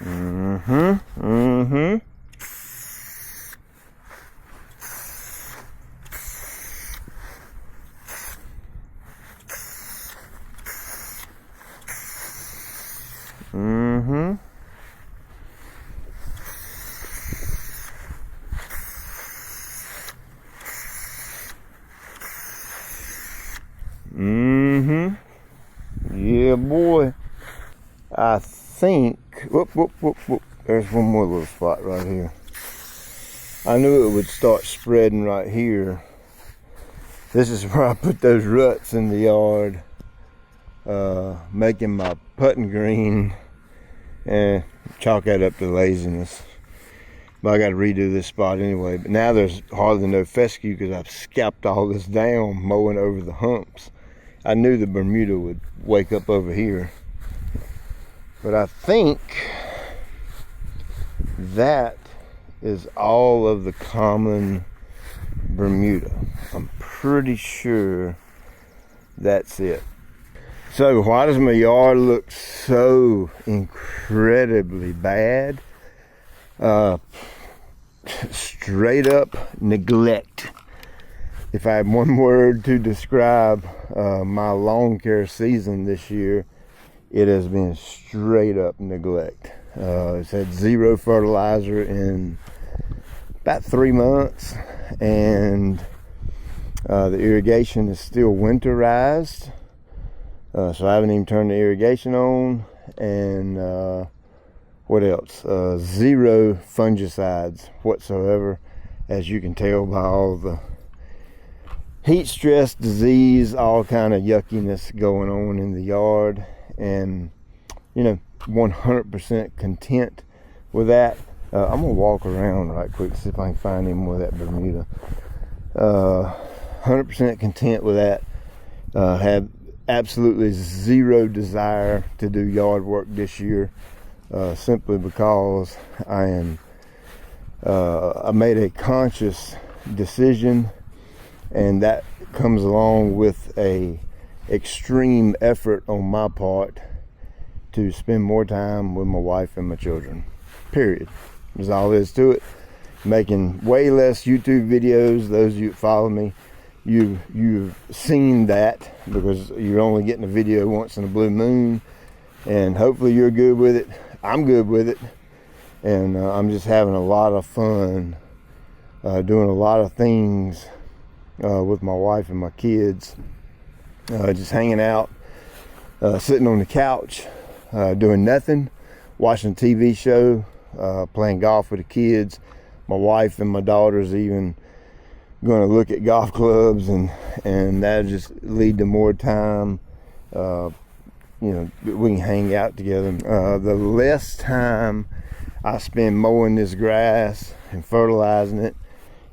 Mm-hmm. Yeah, boy. I think, whoop. There's one more little spot right here. I knew it would start spreading right here. This is where I put those ruts in the yard, making my putting green, and chalk that up to laziness. But I got to redo this spot anyway. But now there's hardly no fescue because I've scalped all this down, mowing over the humps. I knew the Bermuda would wake up over here. But I think that is all of the common Bermuda. I'm pretty sure that's it. So why does my yard look so incredibly bad? Straight up neglect. If I had one word to describe my lawn care season this year, it has been straight up neglect. It's had zero fertilizer in about 3 months, and the irrigation is still winterized, so I haven't even turned the irrigation on. And what else? Zero fungicides whatsoever, as you can tell by all the heat stress, disease, all kind of yuckiness going on in the yard. And 100% content with that. I'm gonna walk around right quick, see if I can find any more of that Bermuda. 100% content with that. Have absolutely zero desire to do yard work this year, simply because I made a conscious decision, and that comes along with a extreme effort on my part to spend more time with my wife and my children. Period. There's all there is to it. Making way less YouTube videos. Those of you that follow me, you've seen that, because you're only getting a video once in a blue moon, and hopefully you're good with it. I'm good with it, and I'm just having a lot of fun doing a lot of things with my wife and my kids, just hanging out, sitting on the couch, doing nothing, watching a TV show, playing golf with the kids. My wife and my daughters even going to look at golf clubs, and that'll just lead to more time. We can hang out together. The less time I spend mowing this grass and fertilizing it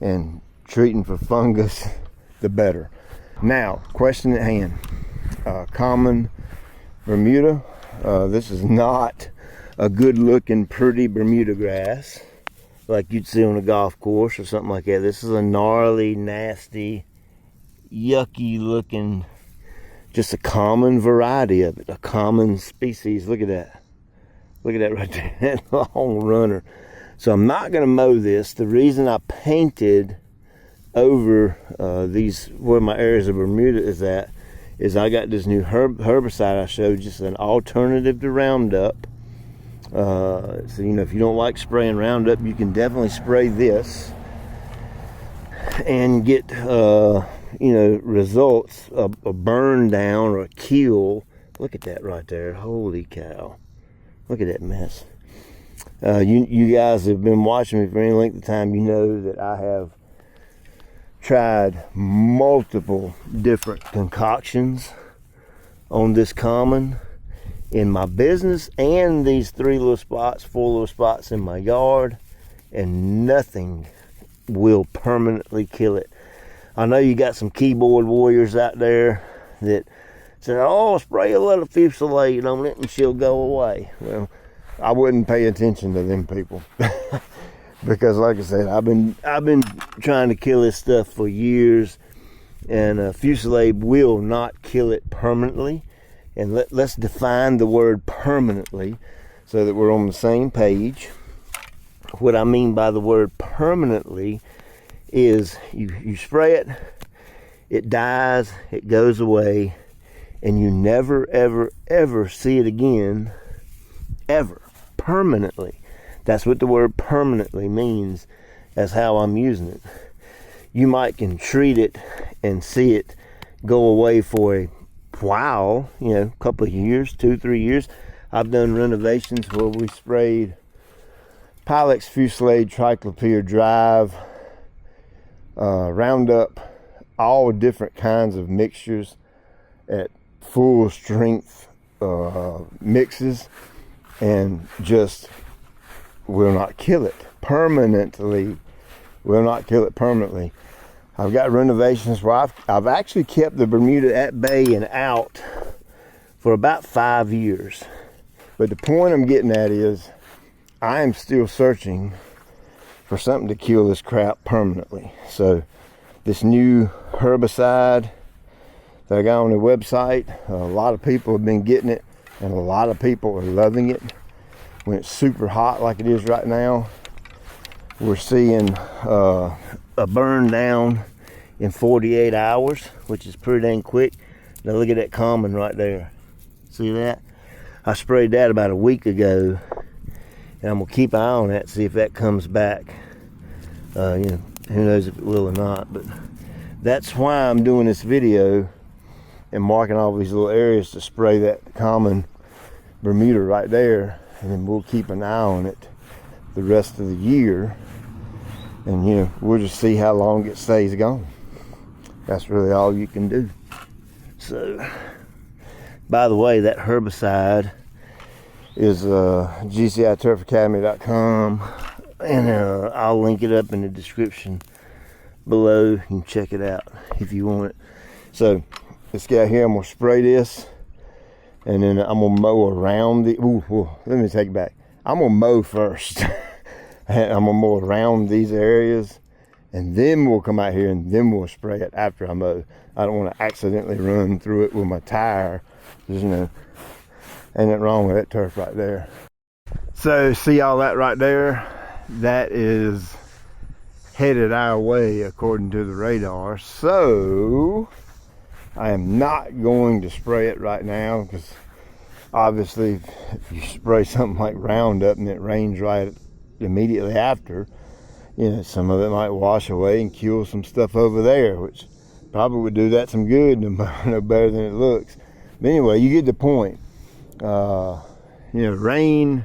and treating for fungus, the better. Now, question at hand. Common Bermuda. This is not a good looking, pretty Bermuda grass like you'd see on a golf course or something like that. This is a gnarly, nasty, yucky looking, just a common variety of it, a common species. Look at that. Look at that right there, that long runner. So I'm not gonna mow this. The reason I painted over where my areas of Bermuda is I got this new herbicide I showed, just an alternative to Roundup. So if you don't like spraying Roundup, you can definitely spray this and get results, a burn down or a kill. Look at that right there. Holy cow, look at that mess. You guys have been watching me for any length of time. You know that I have tried multiple different concoctions on this common in my business and these 4 little spots in my yard, and nothing will permanently kill it. I know you got some keyboard warriors out there that say, oh, spray a little Herbicide on it and she'll go away. Well, I wouldn't pay attention to them people. Because like I said, I've been trying to kill this stuff for years, and Herbicide will not kill it permanently. And let's define the word permanently. so that we're on the same page. What I mean by the word permanently is you spray it, it dies, it goes away, and you never, ever, ever see it again, ever, permanently. That's what the word permanently means. That's how I'm using it. You might can treat it and see it go away for a while, a couple of years, 2-3 years. I've done renovations where we sprayed Pilex Fusillade, Triclopyr Drive, Roundup, all different kinds of mixtures at full strength mixes, and just will not kill it permanently. Will not kill it permanently. I've got renovations where I've actually kept the Bermuda at bay and out for about 5 years. But the point I'm getting at is I am still searching for something to kill this crap permanently. So this new herbicide that I got on the website, a lot of people have been getting it, and a lot of people are loving it. When it's super hot like it is right now, we're seeing a burn down in 48 hours, which is pretty dang quick. Now look at that common right there. See that? I sprayed that about a week ago, and I'm gonna keep an eye on that, see if that comes back. Who knows if it will or not, but that's why I'm doing this video and marking all these little areas to spray that common Bermuda right there, and then we'll keep an eye on it the rest of the year, and we'll just see how long it stays gone. That's really all you can do. So, by the way, that herbicide is gciturfacademy.com, and I'll link it up in the description below. You can check it out if you want it. So this guy here, I'm gonna spray this, and then I'm gonna mow around the let me take it back. I'm gonna mow first. I'm gonna mow around these areas, and then we'll come out here and then we'll spray it after I mow. I don't want to accidentally run through it with my tire. There's ain't nothing wrong with that turf right there. So see all that right there? That is headed our way according to the radar. So I am not going to spray it right now, because obviously if you spray something like Roundup and it rains right immediately after, some of it might wash away and kill some stuff over there, which probably would do that some good, no better than it looks. But anyway, you get the point. Rain,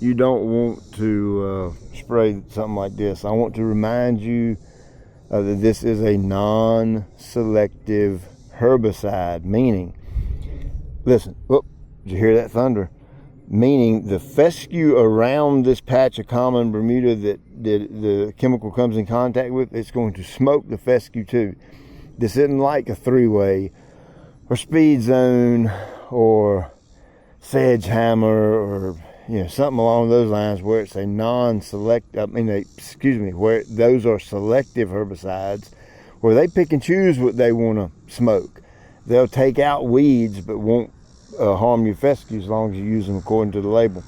you don't want to spray something like this. I want to remind you that this is a non-selective herbicide, meaning, listen, did you hear that thunder? Meaning the fescue around this patch of common Bermuda that the chemical comes in contact with, it's going to smoke the fescue too. This isn't like a 3-way or Speed Zone or Sedgehammer or something along those lines, where it's a where those are selective herbicides, where they pick and choose what they want to smoke. They'll take out weeds but won't harm your fescue as long as you use them according to the label.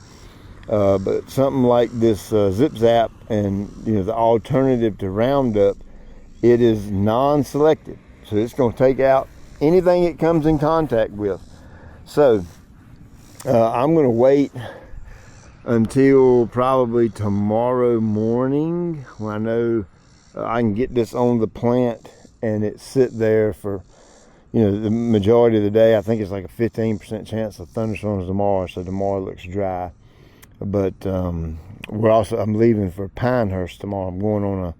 But something like this Zip Zap and the alternative to Roundup, it is non-selective, so it's going to take out anything it comes in contact with. So I'm going to wait until probably tomorrow morning, when I know I can get this on the plant and it sit there for the majority of the day. I think it's like a 15% chance of thunderstorms tomorrow, so tomorrow looks dry. But I'm leaving for Pinehurst tomorrow. I'm going on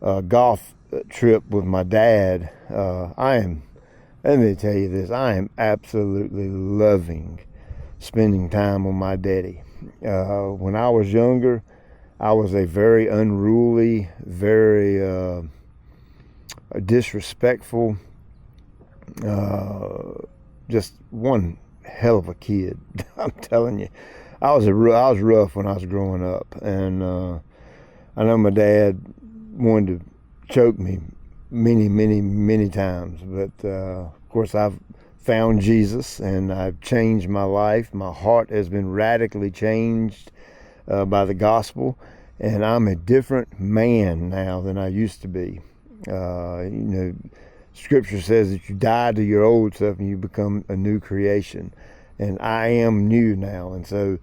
a golf trip with my dad. Let me tell you this, I am absolutely loving spending time with my daddy. When I was younger, I was a very unruly, very disrespectful, just one hell of a kid. I'm telling you, I was rough when I was growing up, and I know my dad wanted to choke me many times, but of course I've found Jesus, and I've changed my life. My heart has been radically changed by the gospel, and I'm a different man now than I used to be. Scripture says that you die to your old self and you become a new creation, and I am new now. And so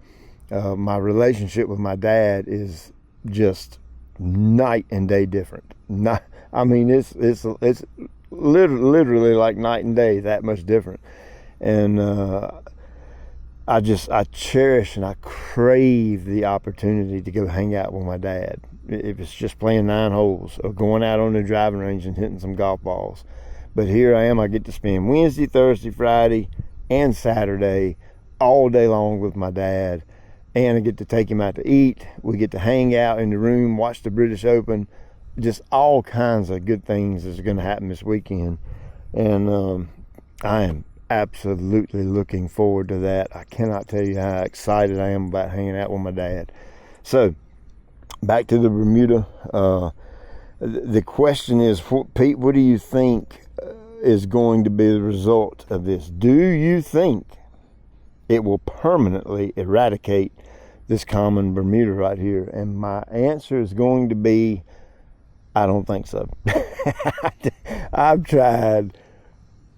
my relationship with my dad is just night and day different. It's literally like night and day, that much different. And I cherish and I crave the opportunity to go hang out with my dad. If it's just playing 9 holes or going out on the driving range and hitting some golf balls. But here I am, I get to spend Wednesday, Thursday, Friday, and Saturday all day long with my dad. And I get to take him out to eat. We get to hang out in the room, watch the British Open. Just all kinds of good things that's going to happen this weekend. And I am absolutely looking forward to that. I cannot tell you how excited I am about hanging out with my dad. So, back to the Bermuda. The question is, Pete, what do you think is going to be the result of this? Do you think it will permanently eradicate this common Bermuda right here? And my answer is going to be, I don't think so. I've tried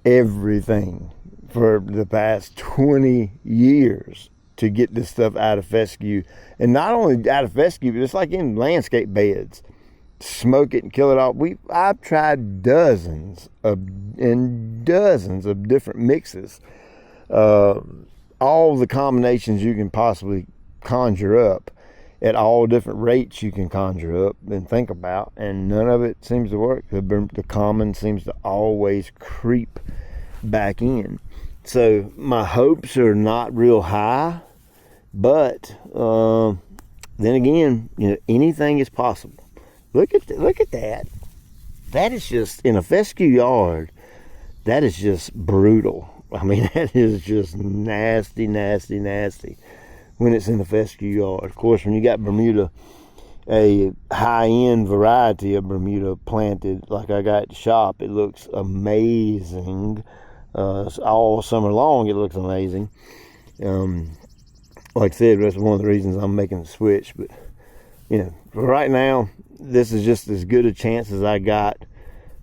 everything for the past 20 years to get this stuff out of fescue. And not only out of fescue, but it's like in landscape beds. Smoke it and kill it all. I've tried dozens of different mixes. All the combinations you can possibly conjure up at all different rates you can conjure up and think about, and none of it seems to work. The common seems to always creep back in. So my hopes are not real high, but then again, anything is possible. Look at that. That is just, in a fescue yard, that is just brutal. That is just nasty, nasty, nasty when it's in a fescue yard. Of course, when you got Bermuda, a high-end variety of Bermuda planted like I got at the shop, it looks amazing. All summer long, it looks amazing. Like I said, that's one of the reasons I'm making the switch. But, for right now, this is just as good a chance as I got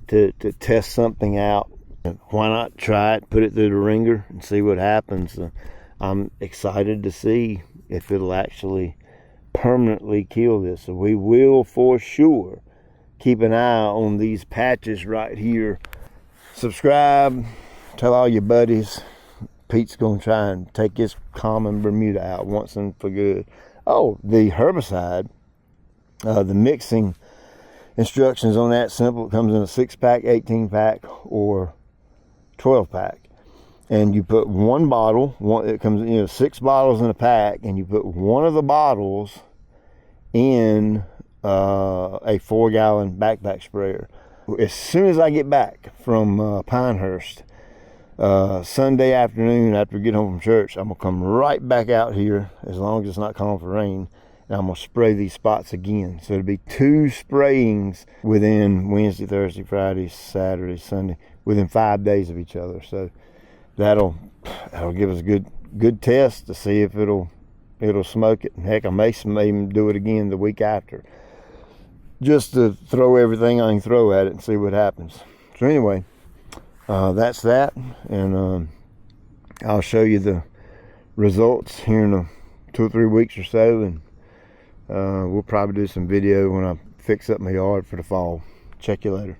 to test something out. Why not try it, put it through the ringer, and see what happens? I'm excited to see if it'll actually permanently kill this. So we will for sure keep an eye on these patches right here. Subscribe, tell all your buddies. Pete's going to try and take this common Bermuda out once and for good. Oh, the herbicide, the mixing instructions on that simple. It comes in a 6-pack, 18-pack, or 12-pack. And you put one bottle, it comes 6 bottles in a pack, and you put one of the bottles in a 4-gallon backpack sprayer. As soon as I get back from Pinehurst, Sunday afternoon after we get home from church, I'm going to come right back out here, as long as it's not calling for rain, and I'm going to spray these spots again. So it'll be 2 sprayings within Wednesday, Thursday, Friday, Saturday, Sunday, within 5 days of each other. So that'll give us a good test to see if it'll smoke it. And heck, I may even do it again the week after, just to throw everything I can throw at it and see what happens. So anyway, that's that, and I'll show you the results here in 2 or 3 weeks or so, and we'll probably do some video when I fix up my yard for the fall. Check you later.